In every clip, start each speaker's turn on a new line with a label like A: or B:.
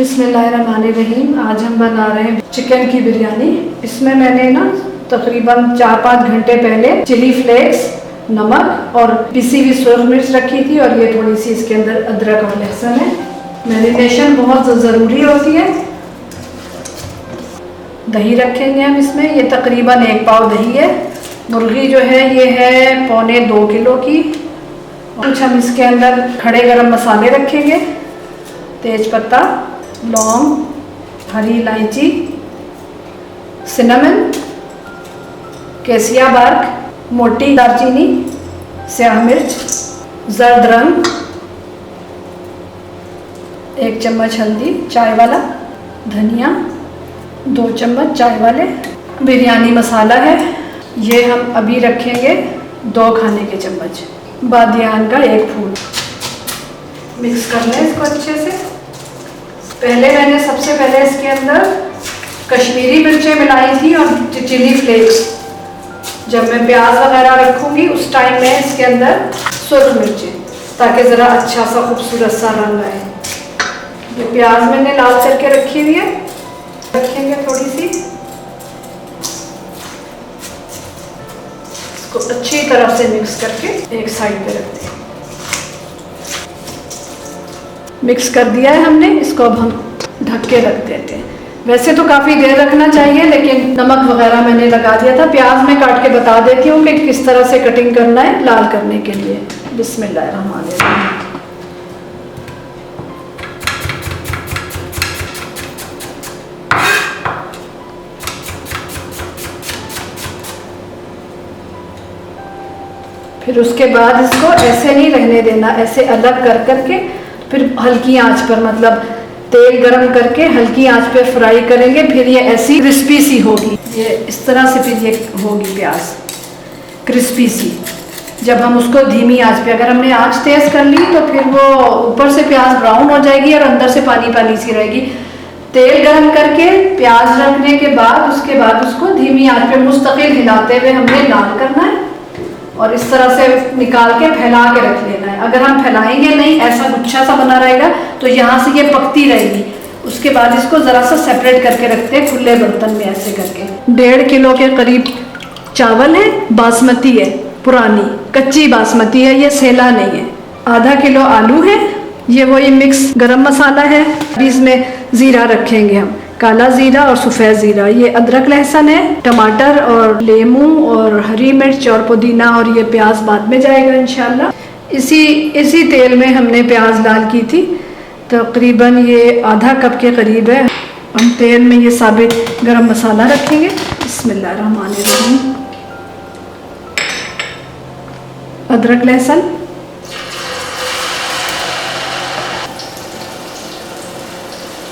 A: बिस्मिल्लाहिर्रहमानिर्रहीम। आज हम बना रहे हैं चिकन की बिरयानी। इसमें मैंने ना तकरीबन 4-5 घंटे पहले चिली फ्लेक्स, नमक और पिसी हुई सुरख मिर्च रखी थी और ये थोड़ी सी इसके अंदर अदरक और लहसुन है। मैरिनेशन बहुत ज़रूरी होती है। दही रखेंगे हम इसमें, ये तकरीबन 1 पाव दही है। मुर्गी जो है ये है 1.25 किलो की। कुछ हम इसके अंदर खड़े गरम मसाले रखेंगे, तेज पत्ता, लौंग, हरी इलायची, सिनेमन, केसिया बार्क, मोटी दालचीनी, स्याह मिर्च, जर्द रंग, 1 चम्मच हल्दी चाय वाला, धनिया 2 चम्मच चाय वाले, बिरयानी मसाला है ये हम अभी रखेंगे 2 खाने के चम्मच, बादियान का 1 फूल। मिक्स कर लें इसको अच्छे से। मैंने सबसे पहले इसके अंदर कश्मीरी मिर्चें मिलाई थी और चिली फ्लेक्स। जब मैं प्याज वगैरह रखूँगी उस टाइम में इसके अंदर सुरख मिर्चें, ताकि ज़रा अच्छा सा खूबसूरत सा रंग आए। ये प्याज मैंने लाल करके रखी हुई है, रखेंगे थोड़ी सी। इसको अच्छी तरह से मिक्स करके एक साइड पे रखते हैं। मिक्स कर दिया है हमने, इसको अब हम ढक के रख देते हैं। वैसे तो काफ़ी देर रखना चाहिए, लेकिन नमक वगैरह मैंने लगा दिया था। प्याज में काट के बता देती हूँ कि किस तरह से कटिंग करना है लाल करने के लिए। बिस्मिल्लाहिर्रहमानिर्रहीम। फिर उसके बाद इसको ऐसे नहीं रहने देना, ऐसे अलग कर करके फिर हल्की आंच पर, मतलब तेल गरम करके हल्की आंच पे फ्राई करेंगे। फिर ये ऐसी क्रिस्पी सी होगी, ये इस तरह से फिर ये होगी प्याज क्रिस्पी सी। जब हम उसको धीमी आंच पे, अगर हमने आंच तेज कर ली तो फिर वो ऊपर से प्याज ब्राउन हो जाएगी और अंदर से पानी पानी सी रहेगी। तेल गरम करके प्याज रखने के बाद उसके बाद उसको धीमी आंच पे मुस्तकिल हिलाते हुए हमने लाल करना है और इस तरह से निकाल के फैला के रख लेना है। अगर हम फैलाएंगे नहीं, ऐसा गुच्छा सा बना रहेगा तो यहाँ से ये पकती रहेगी। उसके बाद इसको ज़रा सा सेपरेट करके रखते हैं खुले बर्तन में ऐसे करके। 1.5 किलो के करीब चावल है, बासमती है, पुरानी कच्ची बासमती है, ये सेला नहीं है। आधा किलो आलू है, ये वही मिक्स गरम मसाला है। अभी इसमें ज़ीरा रखेंगे हम, काला ज़ीरा और सफ़ेद ज़ीरा। ये अदरक लहसुन है, टमाटर और लेमू और हरी मिर्च और पुदीना, और ये प्याज बाद में जाएगा इंशाल्लाह। इसी तेल में हमने प्याज लाल की थी। तकरीबन ये आधा कप के करीब है। हम तेल में ये साबित गरम मसाला रखेंगे। बिस्मिल्लाहिर्रहमानिर्रहीम। अदरक लहसुन,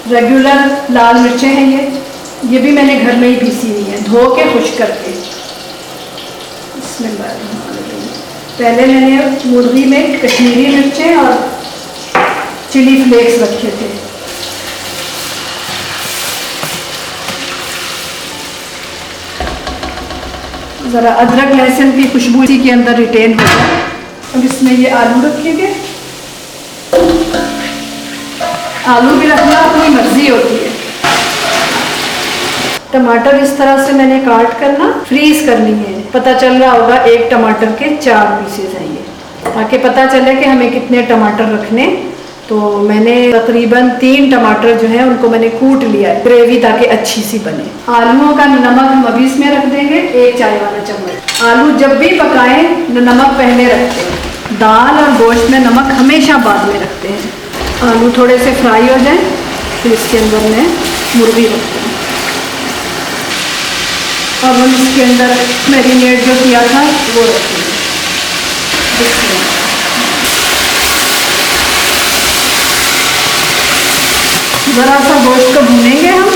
A: रेगुलर लाल मिर्चें हैं ये भी मैंने घर में ही पीसी हुई है, धो के खुश्क करके। पहले मैंने मुर्गी में कश्मीरी मिर्चें और चिली फ्लेक्स रखे थे। ज़रा अदरक लहसुन की खुशबू इसी के अंदर रिटेन हो जाए। अब इसमें ये आलू रखेंगे। आलू भी रखना अपनी मर्जी होती है। टमाटर इस तरह से मैंने काट कर ना फ्रीज करनी है। पता चल रहा होगा 1 टमाटर के 4 पीसेज हैं ये, ताकि पता चले कि हमें कितने टमाटर रखने। तो मैंने तकरीबन 3 टमाटर जो है उनको मैंने कूट लिया है, ग्रेवी ताकि अच्छी सी बने। आलूओं का नमक हम अभी इसमें रख देंगे 1 चाय वाला चम्मच। आलू जब भी पकाएं नमक पहले रखते हैं। दाल और गोश्त में नमक हमेशा बाद में रखते हैं। आलू थोड़े से फ्राई हो जाए फिर इसके अंदर मैं मुर्गी रखती हूँ और हम इसके अंदर मैरिनेट जो किया था वो रखेंगे। ज़रा सा गोश्त को भूनेंगे हम।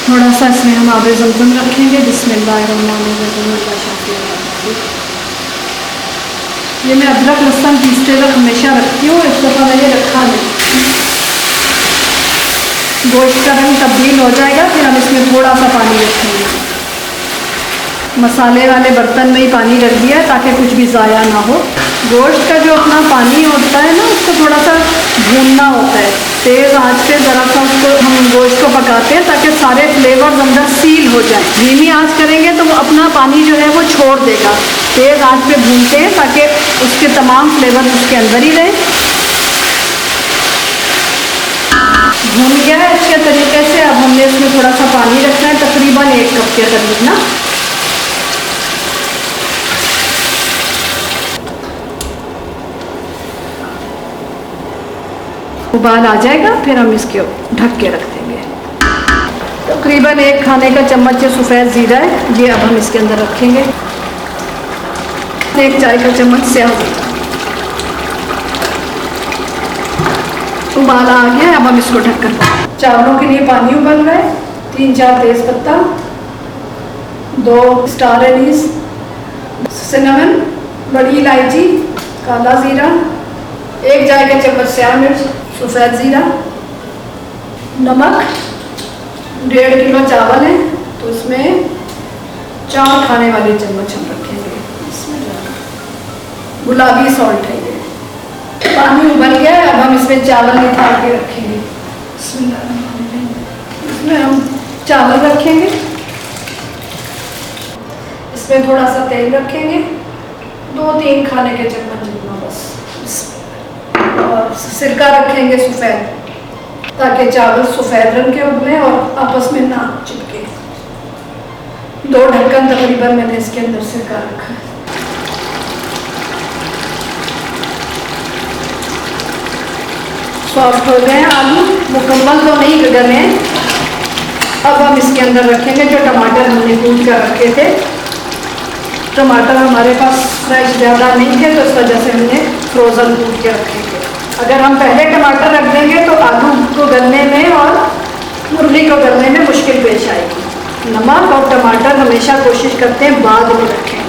A: थोड़ा सा इसमें हम आबे ज़मज़म रखेंगे। बिस्मिल्लाहिर्रहमानिर्रहीम। ये मैं अदरक लहसुन पीसते वक्त हमेशा रखती हूँ, इस दफ़ा मैंने रखा नहीं। गोश्त का रंग तब्दील हो जाएगा फिर हम इसमें थोड़ा सा पानी रखेंगे। मसाले वाले बर्तन में ही पानी रख दिया है ताकि कुछ भी ज़ाया ना हो। गोश्त का जो अपना पानी होता है ना, उसको थोड़ा सा भूनना होता है। तेज़ आंच पे ज़रा सा उसको हम गोश्त को पकाते हैं ताकि सारे फ्लेवर्स अंदर सील हो जाए। धीमी आंच करेंगे तो वो अपना पानी जो है वो छोड़ देगा। तेज़ आंच पे भूनते हैं ताकि उसके तमाम फ्लेवर उसके अंदर ही रहे। भून गया है अच्छे तरीके से। अब हमने इसमें थोड़ा सा पानी रखना है, तकरीबन 1 कप के करीब ना। उबाल आ जाएगा, फिर हम इसके ढक के रख देंगे। तकरीबन 1 खाने का चम्मच ये सफ़ेद ज़ीरा है, ये अब हम इसके अंदर रखेंगे। 1 चाय का चम्मच स्याह ज़ीरा। उबाला आ गया है, अब हम इसको ढक कर। चावलों के लिए पानी उबल रहा है। 3-4 तेज पत्ता, 2 स्टार एनीस, सिनेमन, बड़ी इलायची, काला ज़ीरा, 1 चाय का चम्मच स्याह मिर्च, सफ़ेद ज़ीरा, नमक। 1.5 किलो चावल है तो इसमें 4 खाने वाले चम्मच हम रखेंगे। इसमें गुलाबी सॉल्ट है ये। पानी उबल गया है, अब हम इसमें चावल निकाल के रखेंगे। इसमें हम चावल रखेंगे, इसमें थोड़ा सा तेल रखेंगे, 2-3 खाने के चम्मच जितना बस। और सिरका रखेंगे सफ़ेद, ताकि चावल सफ़ेद रंग के उबले और आपस में ना चिपके। 2 ढक्कन तकरीबन मैंने इसके अंदर सिरका रखा है। सॉफ्ट हो गए हैं आलू, मुकम्मल तो नहीं गले हैं। अब हम इसके अंदर रखेंगे जो टमाटर हमने कूट कर रखे थे। टमाटर हमारे पास फ्रेश ज़्यादा नहीं थे तो इस वजह से हमने फ्रोज़न कूट के रखे थे। अगर हम पहले टमाटर रख देंगे तो आलू को गलने में और मुर्गी को गलने में मुश्किल पेश आएगी। नमक और टमाटर हमेशा कोशिश करते हैं बाद में रखें।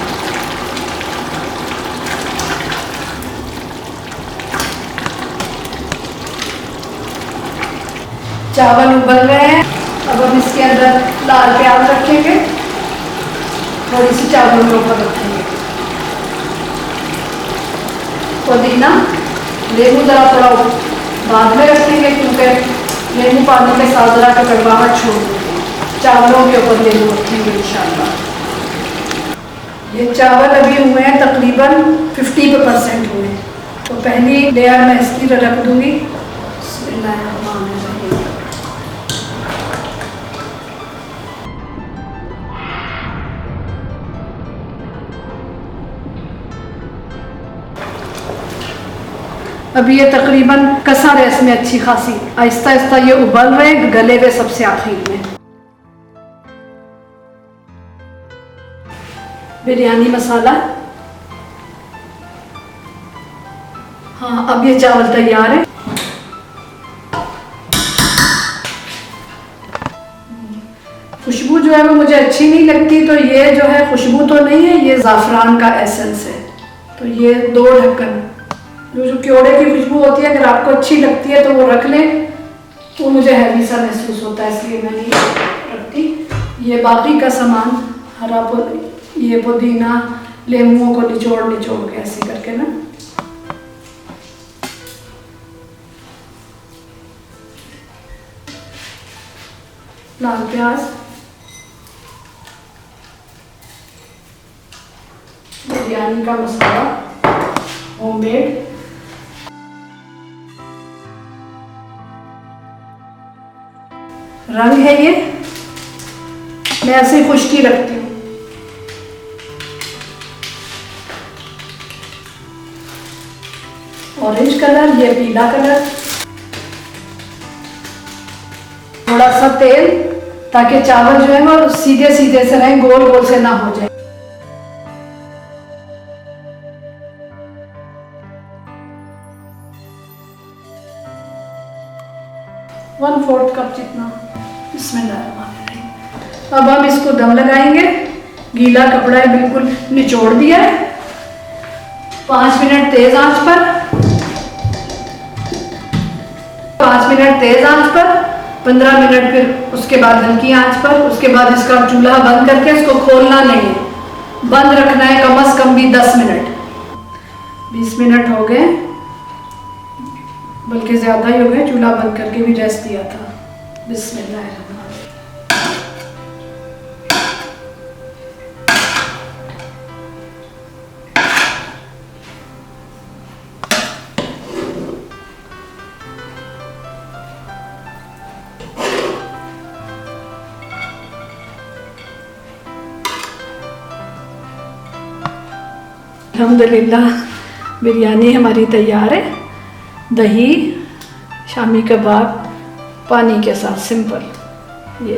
A: चावल उबल रहे हैं, अब हम इसके अंदर लाल प्याज रखेंगे, थोड़ी सी चावलों के ऊपर रखेंगे। पुदीना, नींबू ज़रा थोड़ा बाद में रखेंगे क्योंकि नींबू पानी के साथ ज़रा का कड़वाहट छोड़ देंगे। चावलों के ऊपर नींबू रखेंगे इंशाल्लाह। ये चावल अभी हुए हैं तकरीबन 50% हुए हैं, तो पहली लेयर मैं इसकी रख दूँगी। अभी ये तकरीबन कसर है इसमें अच्छी खासी, आहिस्ता आहिस्ता ये उबल रहे हैं, गले हुए सबसे आखिर में। बिरयानी मसाला, हाँ अब ये चावल तैयार है। खुशबू जो है वो मुझे अच्छी नहीं लगती, तो ये जो है खुशबू तो नहीं है, ये ज़ाफ़रान का एसेंस है। तो ये 2 ढक्कन, जो क्योड़े की खुशबू होती है, अगर आपको अच्छी लगती है तो वो रख लें। वो मुझे हैवी सा महसूस होता है इसलिए मैं नहीं रखती। ये बाकी का सामान, ये पुदीना, लेमुओं को निचोड़ के ऐसे करके ना, लाल प्याज, बिरयानी का मसाला होममेड, रंग है ये, मैं ऐसे खुश्की रखती हूँ। ऑरेंज कलर, ये पीला कलर, थोड़ा सा तेल ताकि चावल जो है वो सीधे सीधे से रहे, गोल गोल से ना हो जाए। वन 1/4 कप जितना। बिस्मिल्लाह। अब हम इसको दम लगाएंगे। गीला कपड़ा है, बिल्कुल निचोड़ दिया है। 5 मिनट तेज आंच पर, 5 मिनट तेज आंच पर, 15 मिनट फिर उसके बाद हल्की आंच पर। उसके बाद इसका चूल्हा बंद करके इसको खोलना नहीं है, बंद रखना है कम से कम भी 10 मिनट। 20 मिनट हो गए, बल्कि ज़्यादा ही हो गए, चूल्हा बंद करके भी रेस्ट दिया था। बिस्मिल्लाह। अल्हम्दुलिल्लाह बिरयानी हमारी तैयार है। दही, शामी कबाब, पानी के साथ सिंपल। ये